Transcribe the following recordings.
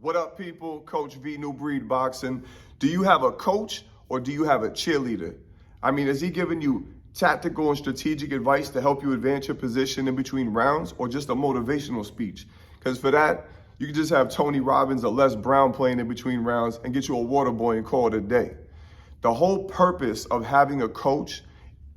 What up, people? Coach V, New Breed Boxing. Do you have a coach or do you have a cheerleader? I mean, is he giving you tactical and strategic advice to help you advance your position in between rounds, or just a motivational speech? Because for that, you can just have Tony Robbins or Les Brown playing in between rounds and get you a water boy and call it a day. The whole purpose of having a coach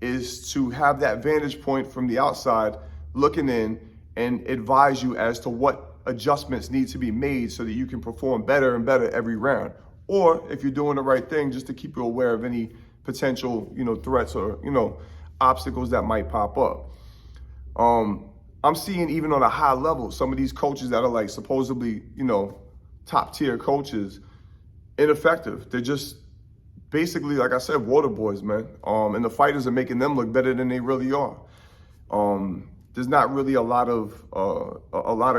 is to have that vantage point from the outside looking in and advise you as to what adjustments need to be made so that you can perform better and better every round. Or if you're doing the right thing, just to keep you aware of any potential, threats or, obstacles that might pop up. I'm seeing even on a high level, some of these coaches that are like supposedly, top tier coaches, ineffective. They're just basically, like I said, water boys, man. And the fighters are making them look better than they really are. There's not really a lot of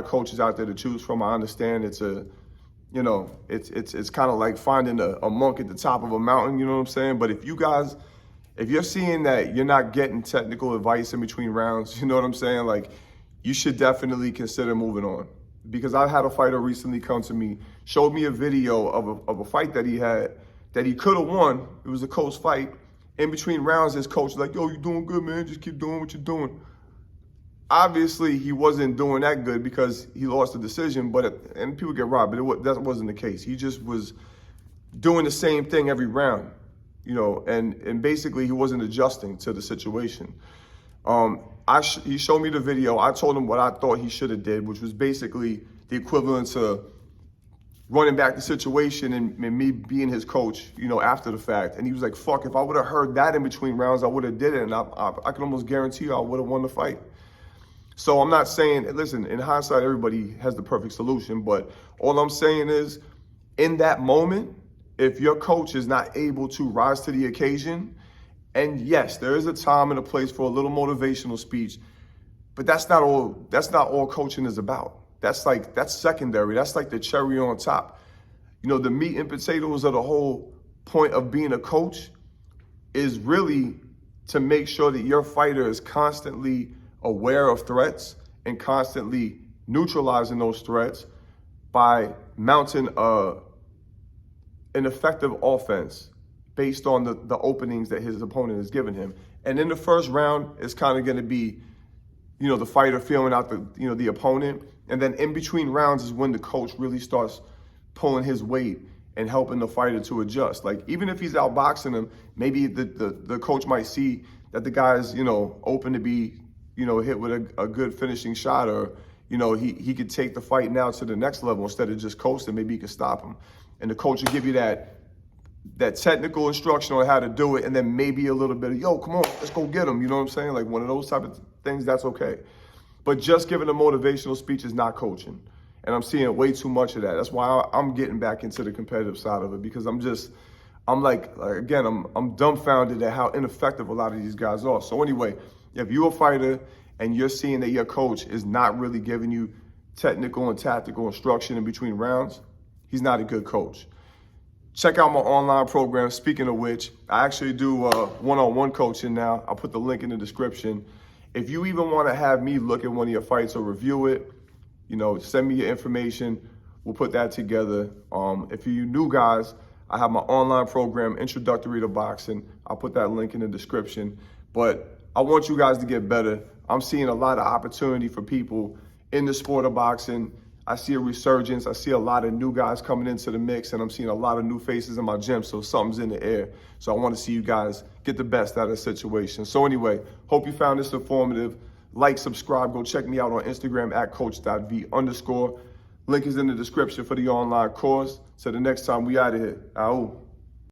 coaches out there to choose from. I understand it's it's kind of like finding a monk at the top of a mountain, you know what I'm saying? But if you're seeing that you're not getting technical advice in between rounds, you know what I'm saying? Like, you should definitely consider moving on. Because I had a fighter recently come to me, showed me a video of a fight that he had that he could have won. It was a close fight. In between rounds, his coach was like, "Yo, you're doing good, man. Just keep doing what you're doing." Obviously, he wasn't doing that good because he lost the decision, and people get robbed, but that wasn't the case. He just was doing the same thing every round, and basically he wasn't adjusting to the situation. He showed me the video. I told him what I thought he should have did, which was basically the equivalent to running back the situation and me being his coach, after the fact. And he was like, "Fuck, if I would have heard that in between rounds, I would have did it, and I can almost guarantee you I would have won the fight." So I'm not saying, listen, in hindsight, everybody has the perfect solution, but all I'm saying is, in that moment, if your coach is not able to rise to the occasion, and yes, there is a time and a place for a little motivational speech, but that's not all coaching is about. That's secondary. That's like the cherry on top. The meat and potatoes of the whole point of being a coach is really to make sure that your fighter is constantly aware of threats and constantly neutralizing those threats by mounting an effective offense based on the openings that his opponent has given him. And in the first round, it's kind of going to be, the fighter feeling out the opponent. And then in between rounds is when the coach really starts pulling his weight and helping the fighter to adjust. Like, even if he's outboxing him, maybe the coach might see that the guy's, open to be, hit with a good finishing shot, or, he could take the fight now to the next level instead of just coasting. Maybe he could stop him. And the coach will give you that technical instruction on how to do it, and then maybe a little bit of, "Yo, come on, let's go get him." You know what I'm saying? Like, one of those type of things, that's okay. But just giving a motivational speech is not coaching. And I'm seeing way too much of that. That's why I'm getting back into the competitive side of it, because I'm dumbfounded at how ineffective a lot of these guys are. So anyway, if you're a fighter and you're seeing that your coach is not really giving you technical and tactical instruction in between rounds, he's not a good coach. Check out my online program. Speaking of which, I actually do one-on-one coaching now. I'll put the link in the description. If you even want to have me look at one of your fights or review it, send me your information. We'll put that together. If you new guys, I have my online program, Introductory to Boxing. I'll put that link in the description. But I want you guys to get better. I'm seeing a lot of opportunity for people in the sport of boxing. I see a resurgence. I see a lot of new guys coming into the mix, and I'm seeing a lot of new faces in my gym, so something's in the air. So I want to see you guys get the best out of the situation. So anyway, hope you found this informative. Like, subscribe, go check me out on Instagram at coach.v_. Link is in the description for the online course. So the next time we out of here,